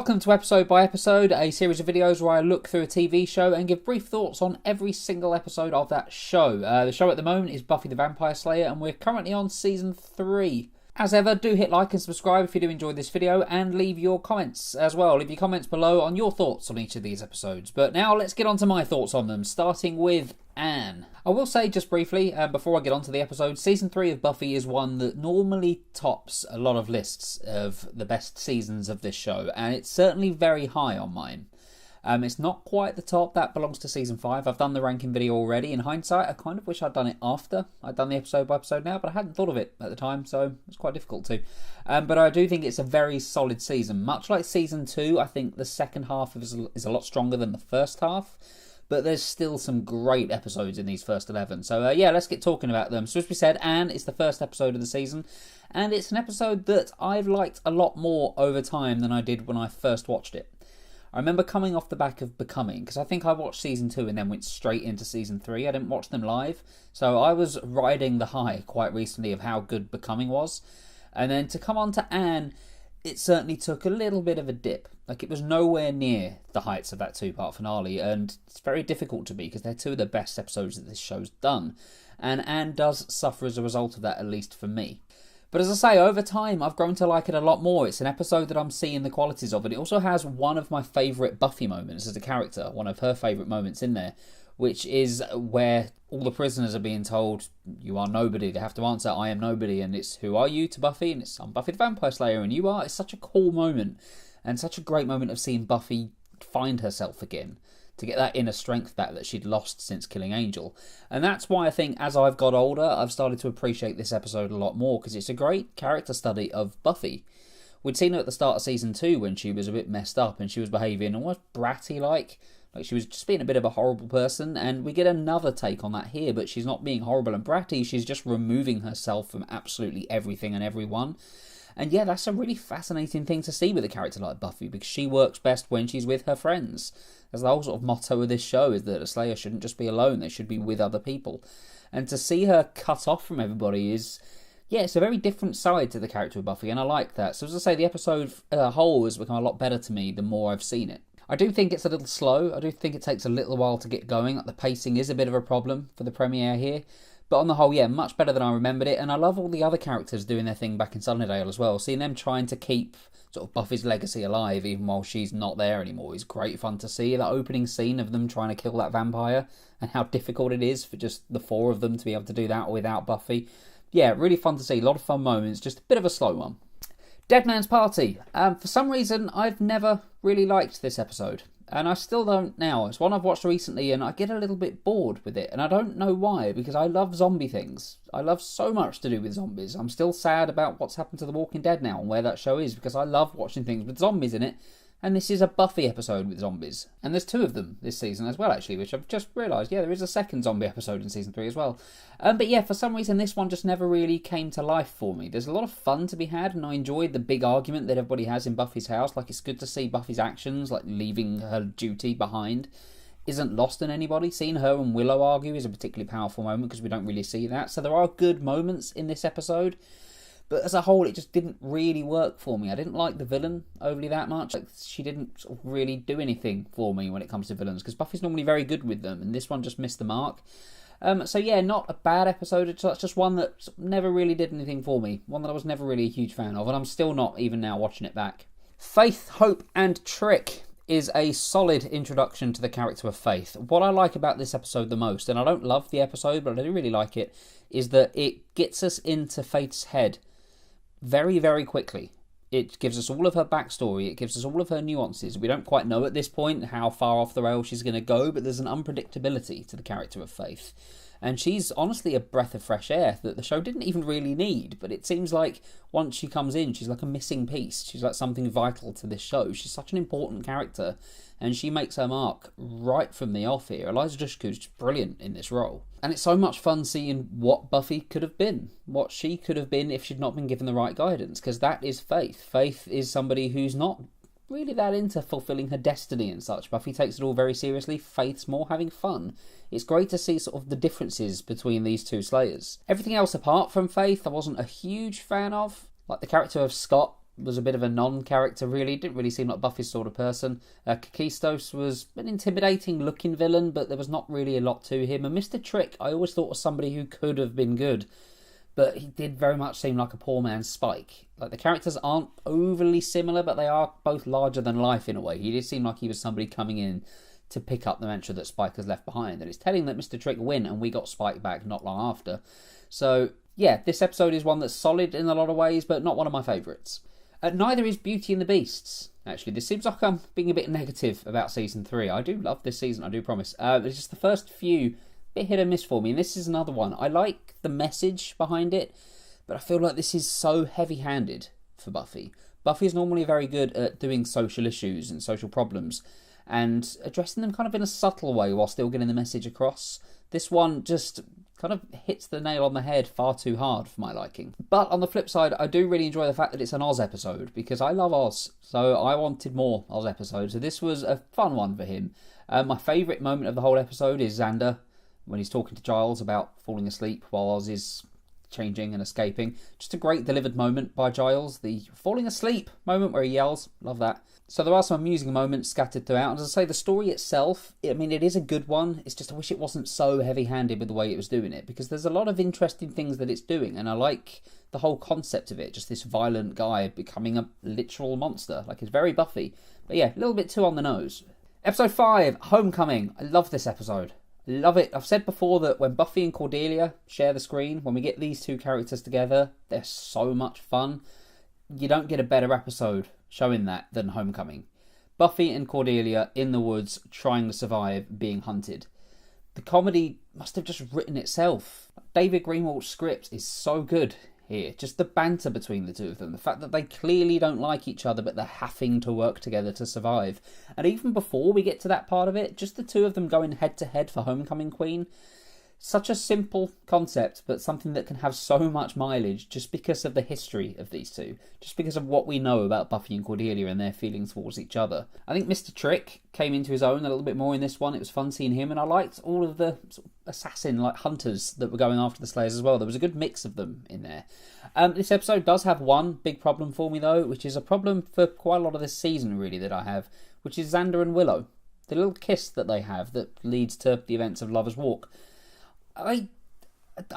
Welcome to Episode by Episode, a series of videos where I look through a TV show and give brief thoughts on every single episode of that show. The show at the moment is Buffy the Vampire Slayer, and we're currently on Season 3. As ever, do hit like and subscribe if you do enjoy this video, and leave your comments as well. Leave your comments below on your thoughts on each of these episodes. But now let's get on to my thoughts on them, starting with Anne. I will say just briefly, before I get on to the episode, Season 3 of Buffy is one that normally tops a lot of lists of the best seasons of this show, and it's certainly very high on mine. It's not quite the top, that belongs to Season 5. I've done the ranking video already. In hindsight, I kind of wish I'd done it after I'd done the episode by episode now, but I hadn't thought of it at the time, so it's quite difficult to. But I do think it's a very solid season. Much like Season 2, I think the second half is a lot stronger than the first half, but there's still some great episodes in these first 11. So yeah, let's get talking about them. So as we said, Anne is the first episode of the season, and it's an episode that I've liked a lot more over time than I did when I first watched it. I remember coming off the back of Becoming, because I think I watched Season 2 and then went straight into Season 3. I didn't watch them live, so I was riding the high quite recently of how good Becoming was. And then to come on to Anne, it certainly took a little bit of a dip. Like, it was nowhere near the heights of that two-part finale, and it's very difficult to be, because they're two of the best episodes that this show's done. And Anne does suffer as a result of that, at least for me. But as I say, over time, I've grown to like it a lot more. It's an episode that I'm seeing the qualities of, and it also has one of my favourite Buffy moments as a character, one of her favourite moments in there, which is where all the prisoners are being told, you are nobody. They have to answer, I am nobody, and it's, who are you to Buffy? And it's, I'm Buffy the Vampire Slayer, and you are. It's such a cool moment, and such a great moment of seeing Buffy find herself again, to get that inner strength back that she'd lost since killing Angel. And that's why I think as I've got older, I've started to appreciate this episode a lot more, because it's a great character study of Buffy. We'd seen her at the start of Season 2 when she was a bit messed up and she was behaving almost bratty-like she was just being a bit of a horrible person, and we get another take on that here, but she's not being horrible and bratty, she's just removing herself from absolutely everything and everyone. And yeah, that's a really fascinating thing to see with a character like Buffy, because she works best when she's with her friends. As the whole sort of motto of this show is that a Slayer shouldn't just be alone, they should be with other people. And to see her cut off from everybody is, yeah, it's a very different side to the character of Buffy, and I like that. So as I say, the episode as a whole has become a lot better to me the more I've seen it. I do think it's a little slow, I do think it takes a little while to get going, like the pacing is a bit of a problem for the premiere here. But on the whole, yeah, much better than I remembered it, and I love all the other characters doing their thing back in Sunnydale as well. Seeing them trying to keep sort of Buffy's legacy alive even while she's not there anymore is great fun to see. That opening scene of them trying to kill that vampire, and how difficult it is for just the four of them to be able to do that without Buffy. Yeah, really fun to see, a lot of fun moments, just a bit of a slow one. Dead Man's Party. For some reason, I've never really liked this episode. And I still don't now. It's one I've watched recently and I get a little bit bored with it. And I don't know why, because I love zombie things. I love so much to do with zombies. I'm still sad about what's happened to The Walking Dead now and where that show is, because I love watching things with zombies in it. And this is a Buffy episode with zombies. And there's two of them this season as well, actually, which I've just realised. Yeah, there is a second zombie episode in Season 3 as well. But yeah, for some reason, this one just never really came to life for me. There's a lot of fun to be had, and I enjoyed the big argument that everybody has in Buffy's house. Like, it's good to see Buffy's actions, like leaving her duty behind, isn't lost on anybody. Seeing her and Willow argue is a particularly powerful moment, because we don't really see that. So there are good moments in this episode. But as a whole, it just didn't really work for me. I didn't like the villain overly that much. Like, she didn't sort of really do anything for me when it comes to villains, because Buffy's normally very good with them, and this one just missed the mark. So yeah, not a bad episode. It's just one that never really did anything for me. One that I was never really a huge fan of, and I'm still not even now watching it back. Faith, Hope and Trick is a solid introduction to the character of Faith. What I like about this episode the most, and I don't love the episode, but I do really like it, is that it gets us into Faith's head very, very quickly. It gives us all of her backstory, it gives us all of her nuances. We don't quite know at this point how far off the rail she's going to go, but there's an unpredictability to the character of Faith. And she's honestly a breath of fresh air that the show didn't even really need, but it seems like once she comes in, she's like a missing piece. She's like something vital to this show. She's such an important character, and she makes her mark right from the off here. Eliza Dushku's just brilliant in this role. And it's so much fun seeing what Buffy could have been, what she could have been if she'd not been given the right guidance, because that is Faith. Faith is somebody who's not really that into fulfilling her destiny and such. Buffy takes it all very seriously. Faith's more having fun. It's great to see sort of the differences between these two Slayers. Everything else apart from Faith I wasn't a huge fan of. Like the character of Scott was a bit of a non-character, really. Didn't really seem like Buffy's sort of person. Kakistos was an intimidating-looking villain, but there was not really a lot to him. And Mr. Trick, I always thought was somebody who could have been good, but he did very much seem like a poor man's Spike. Like, the characters aren't overly similar, but they are both larger than life in a way. He did seem like he was somebody coming in to pick up the mantra that Spike has left behind. And it's telling that Mr. Trick win, and we got Spike back not long after. So, yeah, this episode is one that's solid in a lot of ways, but not one of my favourites. Neither is Beauty and the Beasts. Actually, this seems like I'm being a bit negative about Season 3. I do love this season, I do promise. It's just the first few, bit hit and miss for me, and this is another one. I like the message behind it, but I feel like this is so heavy-handed for Buffy. Buffy is normally very good at doing social issues and social problems, and addressing them kind of in a subtle way while still getting the message across. This one just kind of hits the nail on the head far too hard for my liking. But on the flip side, I do really enjoy the fact that it's an Oz episode, because I love Oz, so I wanted more Oz episodes, so this was a fun one for him. My favourite moment of the whole episode is Xander, when he's talking to Giles about falling asleep while Oz is changing and escaping. Just a great delivered moment by Giles, the falling asleep moment where he yells, love that. So there are some amusing moments scattered throughout, and as I say, the story itself, I mean, it is a good one. It's just I wish it wasn't so heavy-handed with the way it was doing it, because there's a lot of interesting things that it's doing, and I like the whole concept of it, just this violent guy becoming a literal monster. Like, it's very Buffy. But yeah, a little bit too on the nose. Episode 5, Homecoming. I love this episode. Love it. I've said before that when Buffy and Cordelia share the screen, when we get these two characters together, they're so much fun. You don't get a better episode showing that than Homecoming. Buffy and Cordelia in the woods trying to survive being hunted. The comedy must have just written itself. David Greenwald's script is so good here. Just the banter between the two of them. The fact that they clearly don't like each other, but they're having to work together to survive. And even before we get to that part of it, just the two of them going head to head for Homecoming Queen. Such a simple concept, but something that can have so much mileage just because of the history of these two. Just because of what we know about Buffy and Cordelia and their feelings towards each other. I think Mr. Trick came into his own a little bit more in this one. It was fun seeing him, and I liked all of the sort of assassin, like hunters that were going after the Slayers as well. There was a good mix of them in there. This episode does have one big problem for me though, which is a problem for quite a lot of this season really that I have, which is Xander and Willow. The little kiss that they have that leads to the events of Lover's Walk. I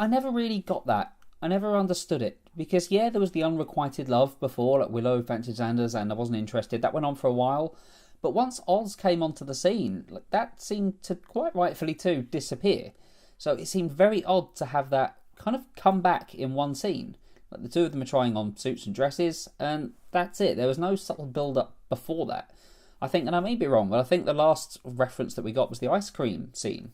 never really got that. I never understood it. Because, yeah, there was the unrequited love before, like Willow fancied Xander's and I wasn't interested. That went on for a while. But once Oz came onto the scene, like, that seemed to, quite rightfully too, disappear. So it seemed very odd to have that kind of come back in one scene. Like, the two of them are trying on suits and dresses, and that's it. There was no subtle build-up before that. I think, and I may be wrong, but I think the last reference that we got was the ice cream scene.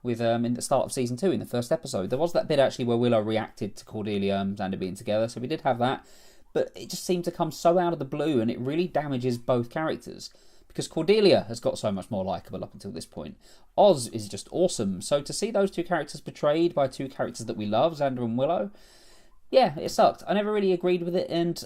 With in the start of season 2, in the first episode. There was that bit actually where Willow reacted to Cordelia and Xander being together, so we did have that. But it just seemed to come so out of the blue, and it really damages both characters. Because Cordelia has got so much more likeable up until this point. Oz is just awesome. So to see those two characters betrayed by two characters that we love, Xander and Willow, yeah, it sucked. I never really agreed with it, and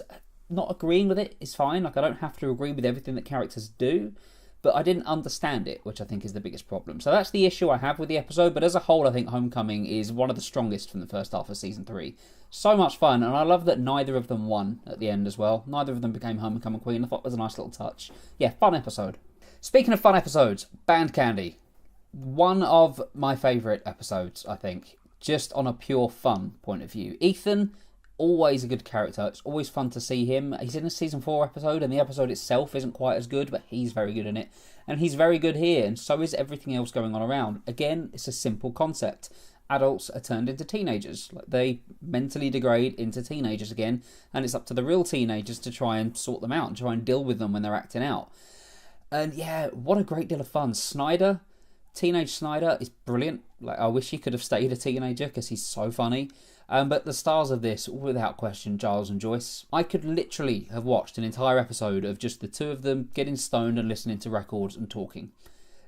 not agreeing with it is fine. Like, I don't have to agree with everything that characters do. But I didn't understand it, which I think is the biggest problem. So that's the issue I have with the episode, but as a whole I think Homecoming is one of the strongest from the first half of Season 3. So much fun, and I love that neither of them won at the end as well. Neither of them became Homecoming Queen. I thought it was a nice little touch. Yeah, fun episode. Speaking of fun episodes, Band Candy. One of my favourite episodes, I think, just on a pure fun point of view. Ethan, always a good character. It's always fun to see him. He's in a season 4 episode, and the episode itself isn't quite as good, but he's very good in it. And he's very good here, and so is everything else going on around. Again, it's a simple concept. Adults are turned into teenagers. Like, they mentally degrade into teenagers again, and it's up to the real teenagers to try and sort them out and try and deal with them when they're acting out. And yeah, what a great deal of fun. Snyder, teenage Snyder, is brilliant. Like, I wish he could have stayed a teenager because he's so funny. But the stars of this, without question, Giles and Joyce. I could literally have watched an entire episode of just the two of them getting stoned and listening to records and talking.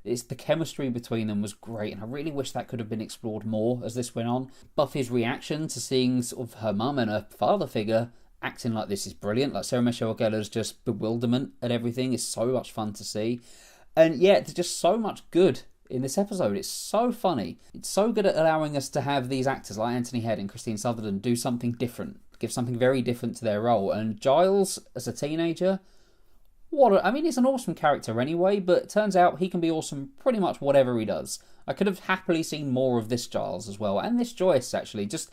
The chemistry between them was great, and I really wish that could have been explored more as this went on. Buffy's reaction to seeing sort of her mum and her father figure acting like this is brilliant. Like, Sarah Michelle Gellar's just bewilderment at everything is so much fun to see. And yeah, there's just so much good in this episode. It's so funny. It's so good at allowing us to have these actors like Anthony Head and Christine Sutherland do something different. give something very different to their role. And Giles, as a teenager, he's an awesome character anyway, but it turns out he can be awesome pretty much whatever he does. I could have happily seen more of this Giles as well, and this Joyce, actually. Just,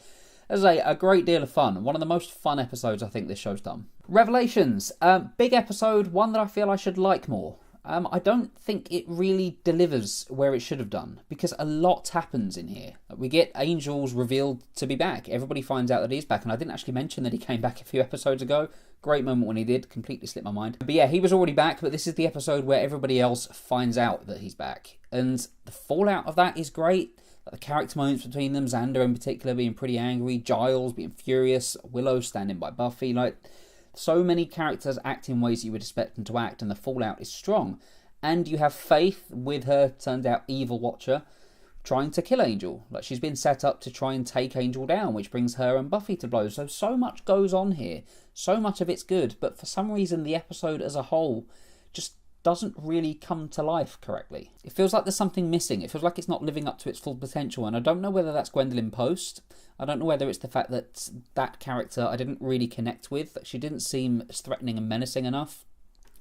as a great deal of fun. One of the most fun episodes I think this show's done. Revelations. Big episode, one that I feel I should like more. I don't think it really delivers where it should have done, because a lot happens in here. We get Angel's revealed to be back. Everybody finds out that he's back, and I didn't actually mention that he came back a few episodes ago. Great moment when he did, completely slipped my mind. But yeah, he was already back, but this is the episode where everybody else finds out that he's back. And the fallout of that is great. The character moments between them, Xander in particular being pretty angry, Giles being furious, Willow standing by Buffy, so many characters act in ways you would expect them to act, and the fallout is strong. And you have Faith with her, turned out, evil watcher, trying to kill Angel. She's been set up to try and take Angel down, which brings her and Buffy to blows. So much goes on here. So much of it's good, but for some reason the episode as a whole just doesn't really come to life correctly. It feels like there's something missing. It feels like it's not living up to its full potential, and I don't know whether that's Gwendolyn Post. I don't know whether it's the fact that that character I didn't really connect with, that she didn't seem as threatening and menacing enough.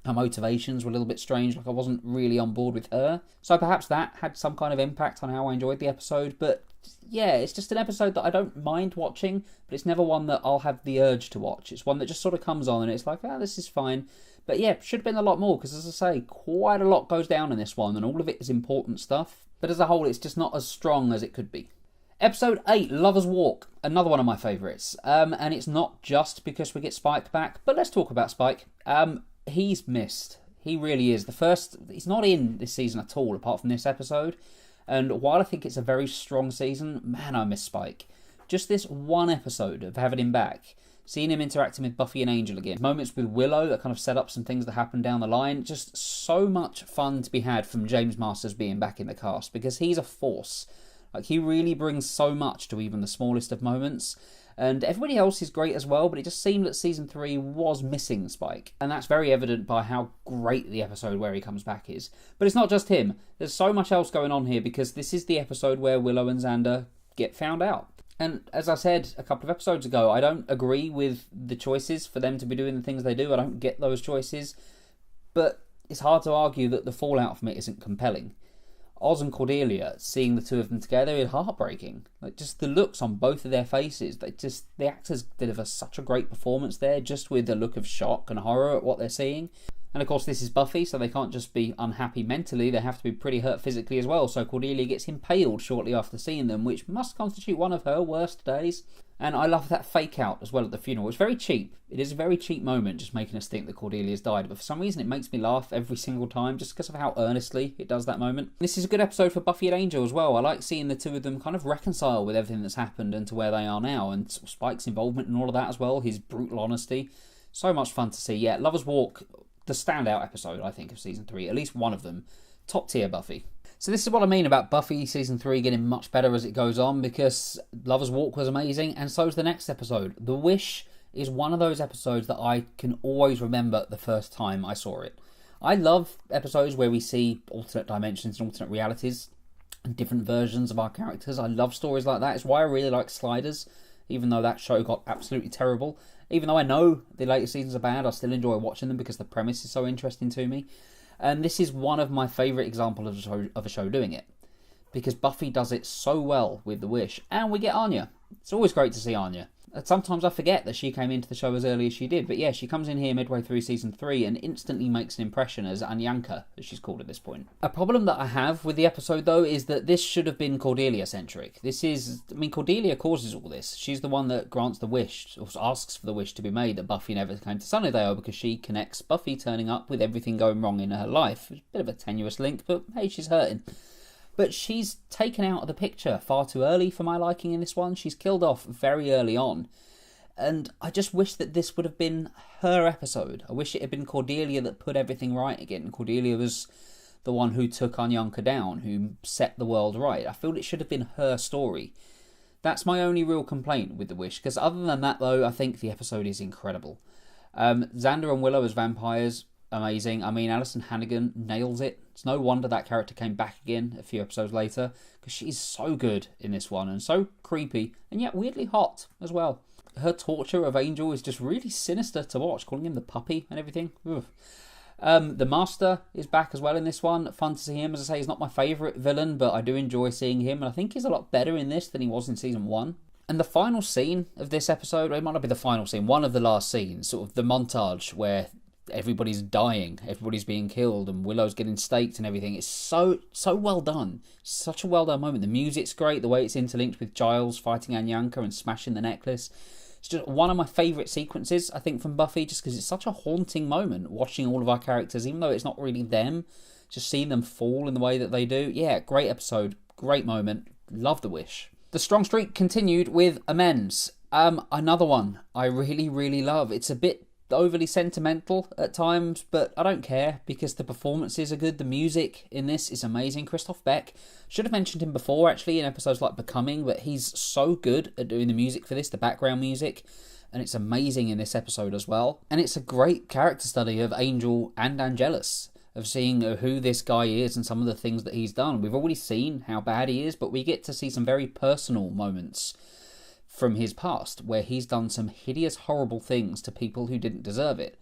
Her motivations were a little bit strange, I wasn't really on board with her. So perhaps that had some kind of impact on how I enjoyed the episode, but yeah, it's just an episode that I don't mind watching, but it's never one that I'll have the urge to watch. It's one that just sort of comes on and it's like, this is fine. But yeah, should have been a lot more, because as I say, quite a lot goes down in this one, and all of it is important stuff. But as a whole, it's just not as strong as it could be. Episode 8, Lover's Walk, another one of my favourites. And it's not just because we get Spike back, but let's talk about Spike. He's missed. He really is. He's not in this season at all, apart from this episode. And while I think it's a very strong season, man, I miss Spike. Just this one episode of having him back, seeing him interacting with Buffy and Angel again, moments with Willow that kind of set up some things that happen down the line, just so much fun to be had from James Masters being back in the cast, because he's a force. He really brings so much to even the smallest of moments. And everybody else is great as well, but it just seemed that Season 3 was missing Spike. And that's very evident by how great the episode where he comes back is. But it's not just him. There's so much else going on here, because this is the episode where Willow and Xander get found out. And as I said a couple of episodes ago, I don't agree with the choices for them to be doing the things they do. I don't get those choices. But it's hard to argue that the fallout from it isn't compelling. Oz and Cordelia, seeing the two of them together, is heartbreaking. Just the looks on both of their faces, the actors deliver such a great performance there, just with the look of shock and horror at what they're seeing. And of course this is Buffy, so they can't just be unhappy mentally, they have to be pretty hurt physically as well, so Cordelia gets impaled shortly after seeing them, which must constitute one of her worst days. And I love that fake out as well at the funeral. It's very cheap. It is a very cheap moment, just making us think that Cordelia's died. But for some reason it makes me laugh every single time, just because of how earnestly it does that moment. This is a good episode for Buffy and Angel as well. I like seeing the two of them kind of reconcile with everything that's happened and to where they are now. And Spike's involvement and all of that as well, his brutal honesty. So much fun to see. Yeah, Lover's Walk, the standout episode, I think, of Season 3. At least one of them. Top tier Buffy. So this is what I mean about Buffy Season 3 getting much better as it goes on, because Lover's Walk was amazing, and so is the next episode. The Wish is one of those episodes that I can always remember the first time I saw it. I love episodes where we see alternate dimensions and alternate realities and different versions of our characters. I love stories like that. It's why I really like Sliders, even though that show got absolutely terrible. Even though I know the later seasons are bad, I still enjoy watching them because the premise is so interesting to me. And this is one of my favourite examples of a show doing it, because Buffy does it so well with The Wish, and we get Anya. It's always great to see Anya. And sometimes I forget that she came into the show as early as she did, but yeah, she comes in here midway through Season 3 and instantly makes an impression as Anyanka, as she's called at this point. A problem that I have with the episode, though, is that this should have been Cordelia-centric. Cordelia causes all this. She's the one that grants the wish, or asks for the wish to be made that Buffy never came to Sunnydale, because she connects Buffy turning up with everything going wrong in her life. It's a bit of a tenuous link, but hey, she's hurting. But she's taken out of the picture far too early for my liking in this one. She's killed off very early on. And I just wish that this would have been her episode. I wish it had been Cordelia that put everything right again. Cordelia was the one who took Anyanka down, who set the world right. I feel it should have been her story. That's my only real complaint with The Wish. Because other than that, though, I think the episode is incredible. Xander and Willow as vampires, amazing. Alison Hannigan nails it. It's no wonder that character came back again a few episodes later, because she's so good in this one and so creepy and yet weirdly hot as well. her torture of Angel is just really sinister to watch, calling him the puppy and everything. Ugh. The Master is back as well in this one. Fun to see him. As I say, he's not my favourite villain, but I do enjoy seeing him, and I think he's a lot better in this than he was in season 1. And the final scene of this episode, it might not be the final scene, one of the last scenes, sort of the montage where everybody's dying, everybody's being killed, and Willow's getting staked and everything. It's so well done. Such a well done moment. The music's great, the way it's interlinked with Giles fighting Anyanka and smashing the necklace. It's just one of my favourite sequences, I think, from Buffy, just because it's such a haunting moment, watching all of our characters, even though it's not really them, just seeing them fall in the way that they do. Yeah, great episode, great moment, love the wish. The strong streak continued with Amends. Another one I really love. It's a bit overly sentimental at times, but I don't care because the performances are good. The music in this is amazing. Christoph Beck, should have mentioned him before actually in episodes like Becoming, but he's so good at doing the music for this, the background music, and it's amazing in this episode as well. And it's a great character study of Angel and Angelus, of seeing who this guy is and some of the things that he's done. We've already seen how bad he is, but we get to see some very personal moments from his past, where he's done some hideous, horrible things to people who didn't deserve it.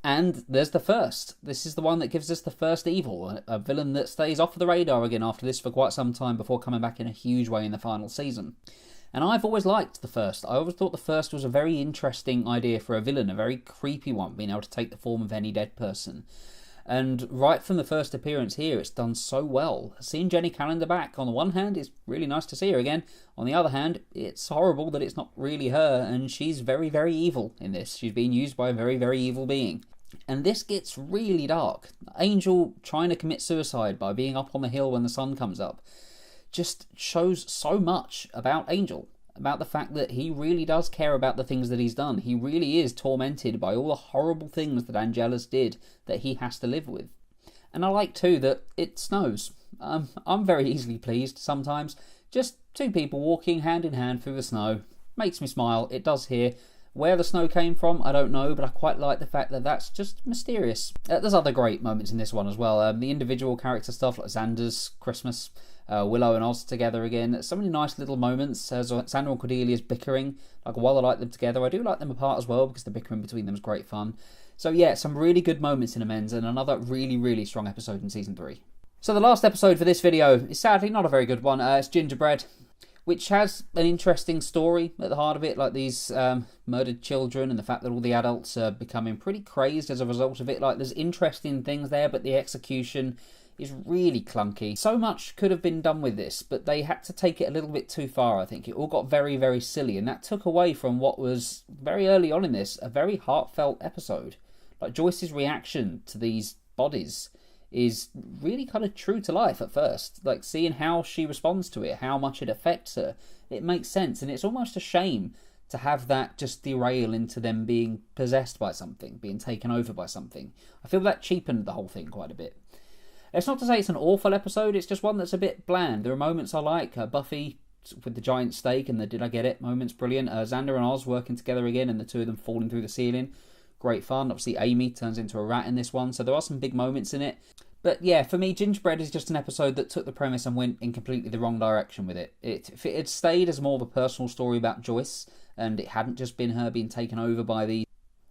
And there's the first. This is the one that gives us the first evil, a villain that stays off the radar again after this for quite some time before coming back in a huge way in the final season. And I've always liked the first. I always thought the first was a very interesting idea for a villain, a very creepy one, being able to take the form of any dead person. And right from the first appearance here, it's done so well. Seeing Jenny Calendar back, on the one hand, it's really nice to see her again. On the other hand, it's horrible that it's not really her, and she's very evil in this. She's being used by a very evil being. And this gets really dark. Angel trying to commit suicide by being up on the hill when the sun comes up just shows so much about Angel. About the fact that he really does care about the things that he's done. He really is tormented by all the horrible things that Angelus did that he has to live with. And I like too that it snows. I'm very easily pleased sometimes. Just two people walking hand in hand through the snow. Makes me smile. It does here. Where the snow came from, I don't know, but I quite like the fact that that's just mysterious. There's other great moments in this one as well. The individual character stuff like Xander's Christmas, Willow and Oz together again. So many nice little moments. Xander and Cordelia's bickering. Like, while I like them together, I do like them apart as well because the bickering between them is great fun. So yeah, some really good moments in Amends and another really strong episode in Season 3. So the last episode for this video is sadly not a very good one. It's Gingerbread, which has an interesting story at the heart of it, like these murdered children and the fact that all the adults are becoming pretty crazed as a result of it. Like, there's interesting things there, but the execution is really clunky. So much could have been done with this, but they had to take it a little bit too far, I think. It all got very silly, and that took away from what was, very early on in this, a very heartfelt episode. Like, Joyce's reaction to these bodies is really kind of true to life at first. Like, seeing how she responds to it, how much it affects her, it makes sense, and it's almost a shame to have that just derail into them being possessed by something, being taken over by something. I feel that cheapened the whole thing quite a bit. It's not to say it's an awful episode, it's just one that's a bit bland. There are moments I like. Buffy with the giant steak and the did I get it moments, brilliant. Xander and Oz working together again and the two of them falling through the ceiling, great fun. Obviously Amy turns into a rat in this one, so there are some big moments in it. But yeah, for me, Gingerbread is just an episode that took the premise and went in completely the wrong direction with it. If it had stayed as more of a personal story about Joyce, and it hadn't just been her being taken over by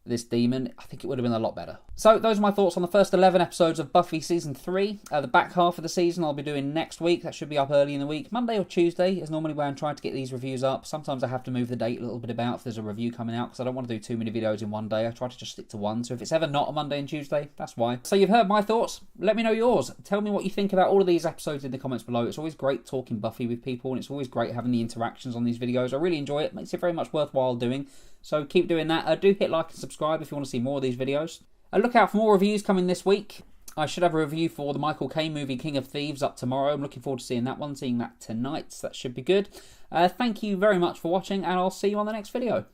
this demon, I think it would have been a lot better. So those are my thoughts on the first 11 episodes of Buffy Season 3. The back half of the season I'll be doing next week. That should be up early in the week. Monday or Tuesday is normally where I'm trying to get these reviews up. Sometimes I have to move the date a little bit about if there's a review coming out, because I don't want to do too many videos in one day. I try to just stick to one. So if it's ever not a Monday and Tuesday, that's why. So you've heard my thoughts. Let me know yours. Tell me what you think about all of these episodes in the comments below. It's always great talking Buffy with people, and it's always great having the interactions on these videos. I really enjoy it. Makes it very much worthwhile doing. So keep doing that. Do hit like and subscribe if you want to see more of these videos. Look out for more reviews coming this week. I should have a review for the Michael Caine movie King of Thieves up tomorrow. I'm looking forward to seeing that one, seeing that tonight. So that should be good. Thank you very much for watching, and I'll see you on the next video.